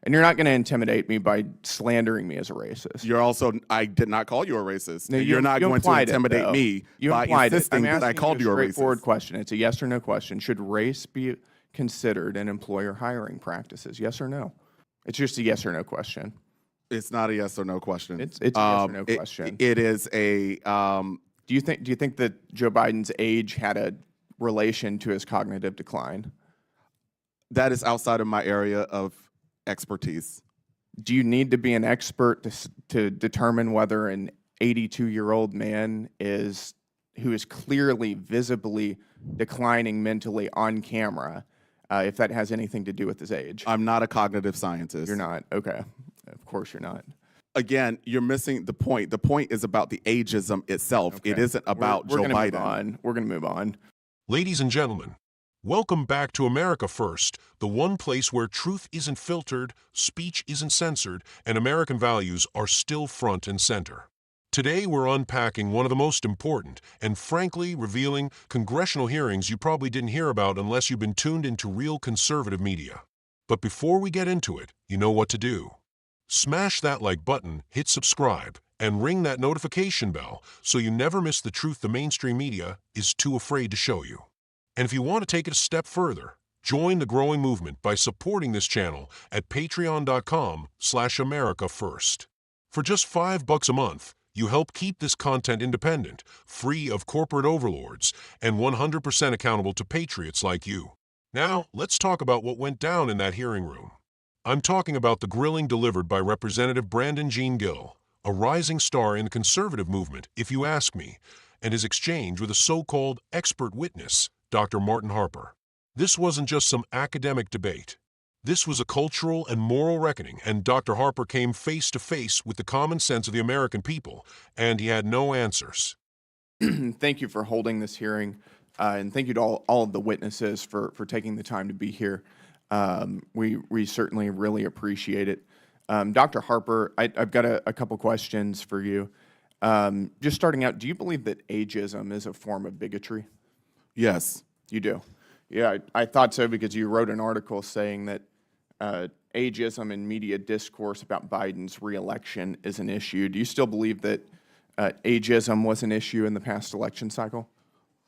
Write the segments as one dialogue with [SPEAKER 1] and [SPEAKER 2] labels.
[SPEAKER 1] And you're not going to intimidate me by slandering me as a racist.
[SPEAKER 2] You're also, I did not call you a racist.
[SPEAKER 1] No,
[SPEAKER 2] You're not going to intimidate me by insisting that I called you a racist.
[SPEAKER 1] Straightforward question. It's a yes or no question. Should race be considered in employer hiring practices? Yes or no? It's just a yes or no question.
[SPEAKER 2] It's not a yes or no question.
[SPEAKER 1] It's a yes or no question.
[SPEAKER 2] It is a.
[SPEAKER 1] Do you think that Joe Biden's age had a relation to his cognitive decline?
[SPEAKER 2] That is outside of my area of expertise.
[SPEAKER 1] Do you need to be an expert to determine whether an 82-year-old man who is clearly visibly declining mentally on camera, if that has anything to do with his age?
[SPEAKER 2] I'm not a cognitive scientist.
[SPEAKER 1] You're not? Okay. Of course you're not.
[SPEAKER 2] Again, you're missing the point. The point is about the ageism itself.
[SPEAKER 1] Okay.
[SPEAKER 2] It isn't about Joe Biden.
[SPEAKER 1] We're going to move on.
[SPEAKER 3] Ladies and gentlemen, welcome back to America First, the one place where truth isn't filtered, speech isn't censored, and American values are still front and center. Today we're unpacking one of the most important and frankly revealing congressional hearings you probably didn't hear about unless you've been tuned into real conservative media. But before we get into it, you know what to do. Smash that like button, hit subscribe, and ring that notification bell so you never miss the truth the mainstream media is too afraid to show you. And if you want to take it a step further, join the growing movement by supporting this channel at patreon.com/America First. For just $5 a month, you help keep this content independent, free of corporate overlords, and 100% accountable to patriots like you. Now, let's talk about what went down in that hearing room. I'm talking about the grilling delivered by Representative Gene Gill, a rising star in the conservative movement, if you ask me, and his exchange with a so-called expert witness, Dr. Martin Harper. This wasn't just some academic debate. This was a cultural and moral reckoning, and Dr. Harper came face to face with the common sense of the American people, and he had no answers.
[SPEAKER 1] Thank you for holding this hearing, and thank you to all of the witnesses for taking the time to be here. We certainly really appreciate it. Dr. Harper, I've got a couple questions for you. Just starting out, do you believe that ageism is a form of bigotry?
[SPEAKER 2] Yes.
[SPEAKER 1] You do? Yeah, I thought so because you wrote an article saying that ageism in media discourse about Biden's reelection is an issue. Do you still believe that ageism was an issue in the past election cycle?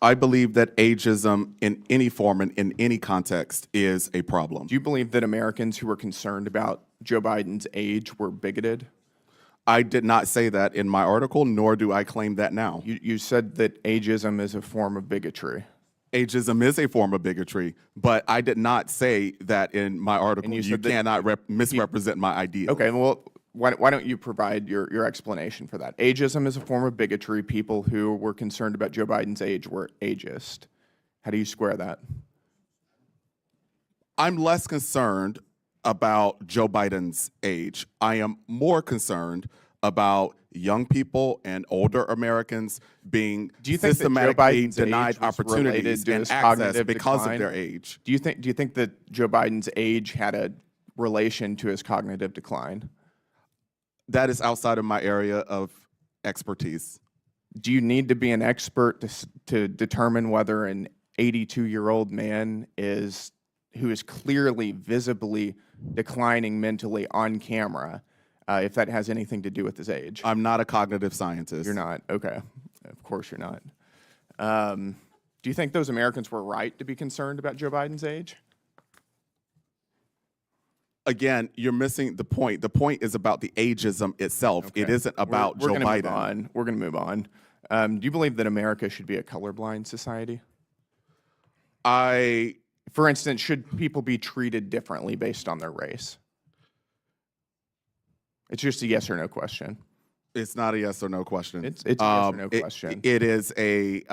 [SPEAKER 2] I believe that ageism in any form and in any context is a problem.
[SPEAKER 1] Do you believe that Americans who were concerned about Joe Biden's age were bigoted?
[SPEAKER 2] I did not say that in my article, nor do I claim that now.
[SPEAKER 1] You said that ageism is a form of bigotry.
[SPEAKER 2] Ageism is a form of bigotry, but I did not say that in my article. You cannot misrepresent my ideas.
[SPEAKER 1] Okay, well, why don't you provide your explanation for that? Ageism is a form of bigotry. People who were concerned about Joe Biden's age were ageist. How do you square that?
[SPEAKER 2] I'm less concerned about Joe Biden's age. I am more concerned about young people and older Americans being systematically denied opportunities and access because of their age.
[SPEAKER 1] Do you think that Joe Biden's age had a relation to his cognitive decline?
[SPEAKER 2] That is outside of my area of expertise.
[SPEAKER 1] Do you need to be an expert to determine whether an 82-year-old man who is clearly visibly declining mentally on camera, if that has anything to do with his age?
[SPEAKER 2] I'm not a cognitive scientist.
[SPEAKER 1] You're not? Okay. Of course you're not. Do you think those Americans were right to be concerned about Joe Biden's age?
[SPEAKER 2] Again, you're missing the point. The point is about the ageism itself.
[SPEAKER 1] Okay.
[SPEAKER 2] It isn't about Joe Biden.
[SPEAKER 1] We're going to move on. Do you believe that America should be a colorblind society? For instance, should people be treated differently based on their race? It's just a yes or no question.
[SPEAKER 2] It's not a yes or no question.
[SPEAKER 1] It's a yes or no question.
[SPEAKER 2] It is a,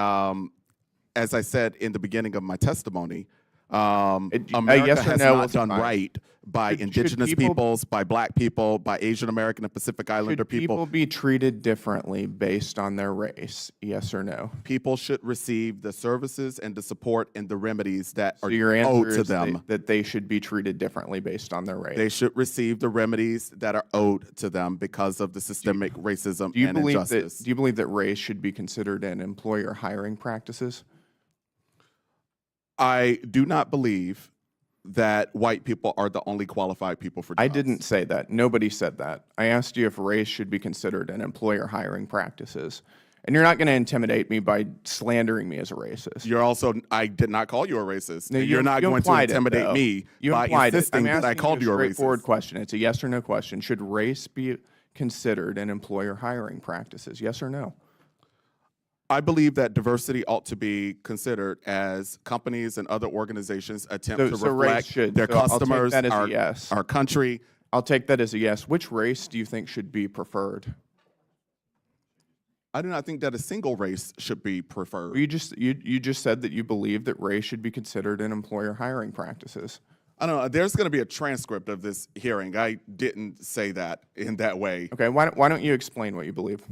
[SPEAKER 2] as I said in the beginning of my testimony, America
[SPEAKER 1] yes
[SPEAKER 2] has not done right by indigenous peoples, by black people, by Asian American and Pacific Islander people.
[SPEAKER 1] Should people be treated differently based on their race? Yes or no?
[SPEAKER 2] People should receive the services and the support and the remedies that are
[SPEAKER 1] your answer
[SPEAKER 2] owed to
[SPEAKER 1] is
[SPEAKER 2] them.
[SPEAKER 1] That they should be treated differently based on their race.
[SPEAKER 2] They should receive the remedies that are owed to them because of the systemic racism and injustice.
[SPEAKER 1] Do you believe that race should be considered in employer hiring practices?
[SPEAKER 2] I do not believe that white people are the only qualified people for jobs.
[SPEAKER 1] I didn't say that. Nobody said that. I asked you if race should be considered in employer hiring practices. And you're not going to intimidate me by slandering me as a racist.
[SPEAKER 2] I did not call you a racist.
[SPEAKER 1] No,
[SPEAKER 2] You're not going to intimidate me by insisting that I called you a racist.
[SPEAKER 1] Straightforward question. It's a yes or no question. Should race be considered in employer hiring practices? Yes or no?
[SPEAKER 2] I believe that diversity ought to be considered as companies and other organizations attempt to reflect their customers, our country.
[SPEAKER 1] I'll take that as a yes. Which race do you think should be preferred?
[SPEAKER 2] I do not think that a single race should be preferred.
[SPEAKER 1] You just said that you believe that race should be considered in employer hiring practices.
[SPEAKER 2] I don't know. There's going to be a transcript of this hearing. I didn't say that in that way.
[SPEAKER 1] Okay, why don't you explain what you believe?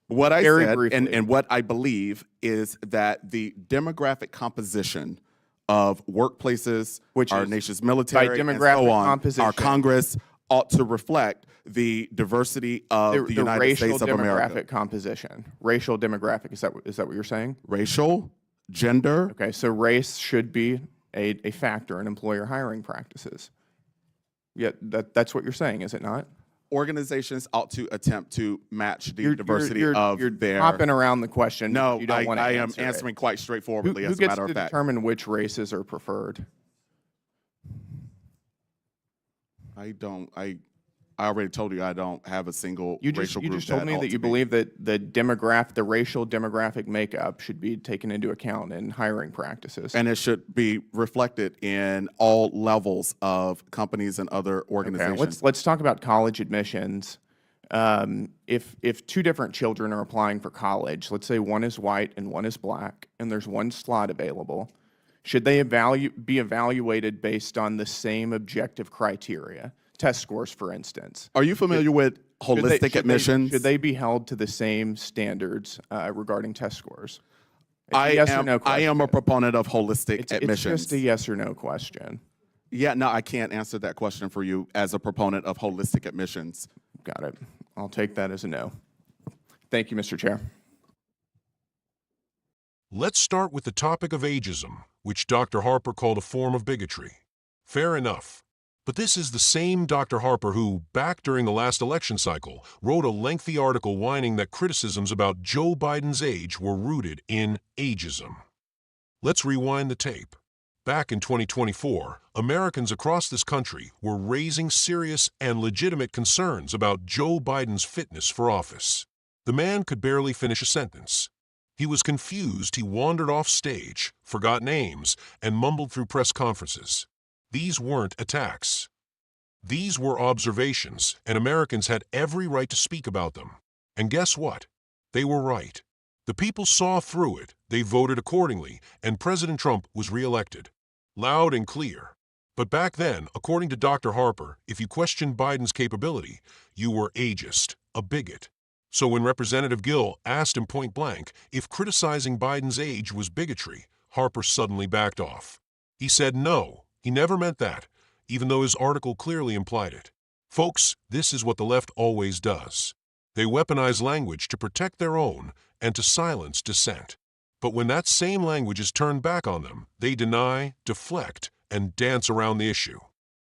[SPEAKER 2] What I said and what I believe is that the demographic composition of workplaces, our nation's military, and so on, our Congress ought to reflect the diversity of the United States of America.
[SPEAKER 1] Racial demographic composition. Racial demographic, is that what you're saying?
[SPEAKER 2] Racial, gender.
[SPEAKER 1] Okay, so race should be a factor in employer hiring practices. Yeah, that's what you're saying, is it not?
[SPEAKER 2] Organizations ought to attempt to match the diversity of their...
[SPEAKER 1] You're hopping around the question.
[SPEAKER 2] No,
[SPEAKER 1] you don't want to
[SPEAKER 2] I am answering quite straightforwardly, as a matter of fact.
[SPEAKER 1] Who gets to determine which races are preferred?
[SPEAKER 2] I already told you I don't have a single racial group.
[SPEAKER 1] You just told me that you believe that the racial demographic makeup should be taken into account in hiring practices.
[SPEAKER 2] And it should be reflected in all levels of companies and other organizations.
[SPEAKER 1] Okay, let's talk about college admissions. If two different children are applying for college, let's say one is white and one is black, and there's one slot available, should they be evaluated based on the same objective criteria? Test scores, for instance.
[SPEAKER 2] Are you familiar with holistic admissions?
[SPEAKER 1] Should they be held to the same standards regarding test scores?
[SPEAKER 2] I am a proponent of holistic admissions.
[SPEAKER 1] It's just a yes or no question.
[SPEAKER 2] Yeah, no, I can't answer that question for you as a proponent of holistic admissions.
[SPEAKER 1] Got it. I'll take that as a no. Thank you, Mr. Chair.
[SPEAKER 3] Let's start with the topic of ageism, which Dr. Harper called a form of bigotry. Fair enough. But this is the same Dr. Harper who, back during the last election cycle, wrote a lengthy article whining that criticisms about Joe Biden's age were rooted in ageism. Let's rewind the tape. Back in 2024, Americans across this country were raising serious and legitimate concerns about Joe Biden's fitness for office. The man could barely finish a sentence. He was confused, he wandered off stage, forgot names, and mumbled through press conferences. These weren't attacks. These were observations, and Americans had every right to speak about them. And guess what? They were right. The people saw through it, they voted accordingly, and President Trump was reelected. Loud and clear. But back then, according to Dr. Harper, if you questioned Biden's capability, you were ageist, a bigot. So when Representative Gill asked him point blank if criticizing Biden's age was bigotry, Harper suddenly backed off. He said no. He never meant that, even though his article clearly implied it. Folks, this is what the left always does. They weaponize language to protect their own and to silence dissent. But when that same language is turned back on them, they deny, deflect, and dance around the issue.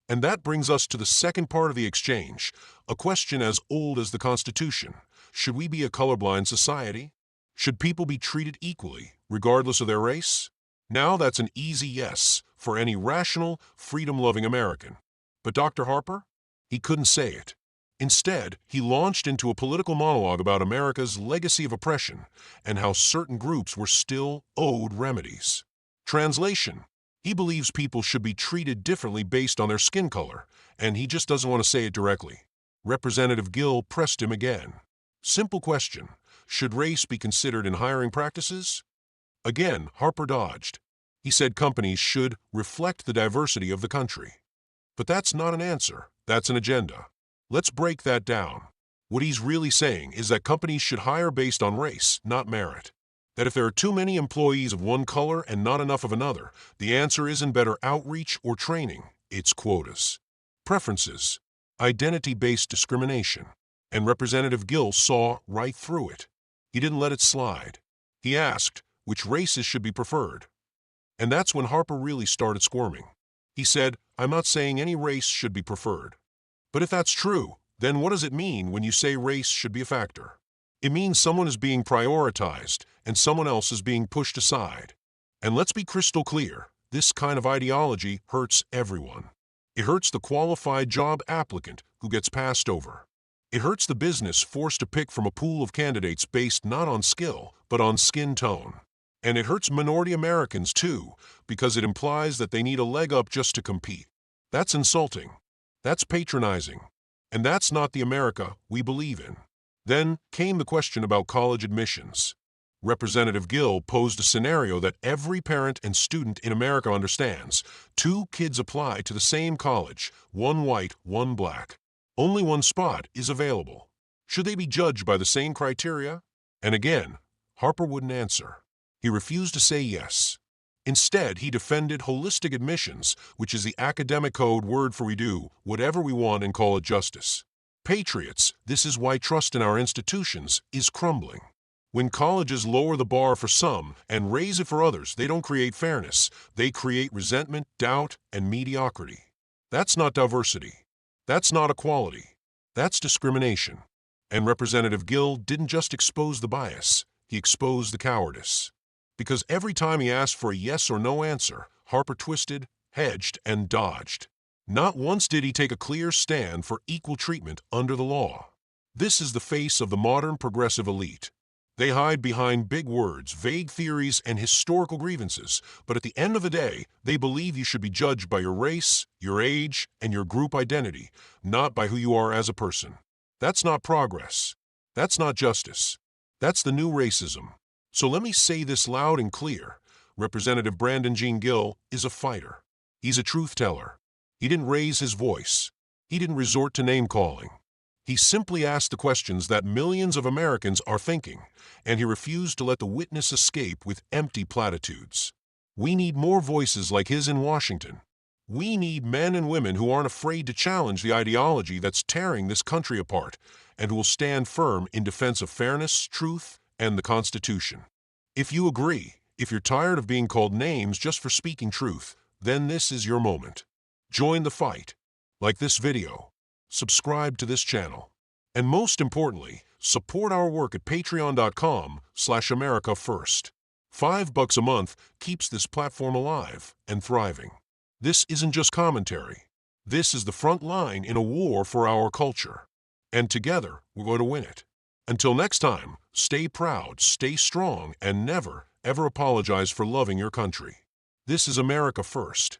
[SPEAKER 3] And that brings us to the second part of the exchange, a question as old as the Constitution. Should we be a colorblind society? Should people be treated equally, regardless of their race? Now that's an easy yes for any rational, freedom-loving American. But Dr. Harper? He couldn't say it. Instead, he launched into a political monologue about America's legacy of oppression and how certain groups were still owed remedies. Translation: he believes people should be treated differently based on their skin color, and he just doesn't want to say it directly. Representative Gill pressed him again. Simple question: should race be considered in hiring practices? Again, Harper dodged. He said companies should reflect the diversity of the country. But that's not an answer, that's an agenda. Let's break that down. What he's really saying is that companies should hire based on race, not merit. That if there are too many employees of one color and not enough of another, the answer isn't better outreach or training, it's quotas. Preferences, identity-based discrimination. And Representative Gill saw right through it. He didn't let it slide. He asked which races should be preferred. And that's when Harper really started squirming. He said, I'm not saying any race should be preferred. But if that's true, then what does it mean when you say race should be a factor? It means someone is being prioritized and someone else is being pushed aside. And let's be crystal clear, this kind of ideology hurts everyone. It hurts the qualified job applicant who gets passed over. It hurts the business forced to pick from a pool of candidates based not on skill, but on skin tone. And it hurts minority Americans too, because it implies that they need a leg up just to compete. That's insulting. That's patronizing. And that's not the America we believe in. Then came the question about college admissions. Representative Gill posed a scenario that every parent and student in America understands. 2 kids apply to the same college, one white, one black. Only one spot is available. Should they be judged by the same criteria? And again, Harper wouldn't answer. He refused to say yes. Instead, he defended holistic admissions, which is the academic code word for we do whatever we want and call it justice. Patriots, this is why trust in our institutions is crumbling. When colleges lower the bar for some and raise it for others, they don't create fairness. They create resentment, doubt, and mediocrity. That's not diversity. That's not equality. That's discrimination. And Representative Gill didn't just expose the bias, he exposed the cowardice. Because every time he asked for a yes or no answer, Harper twisted, hedged, and dodged. Not once did he take a clear stand for equal treatment under the law. This is the face of the modern progressive elite. They hide behind big words, vague theories, and historical grievances, but at the end of the day, they believe you should be judged by your race, your age, and your group identity, not by who you are as a person. That's not progress. That's not justice. That's the new racism. So let me say this loud and clear. Representative Gene Gill is a fighter. He's a truth teller. He didn't raise his voice. He didn't resort to name-calling. He simply asked the questions that millions of Americans are thinking, and he refused to let the witness escape with empty platitudes. We need more voices like his in Washington. We need men and women who aren't afraid to challenge the ideology that's tearing this country apart, and who will stand firm in defense of fairness, truth, and the Constitution. If you agree, if you're tired of being called names just for speaking truth, then this is your moment. Join the fight. Like this video. Subscribe to this channel. And most importantly, support our work at patreon.com/America First. $5 a month keeps this platform alive and thriving. This isn't just commentary. This is the front line in a war for our culture. And together, we're going to win it. Until next time, stay proud, stay strong, and never, ever apologize for loving your country. This is America First.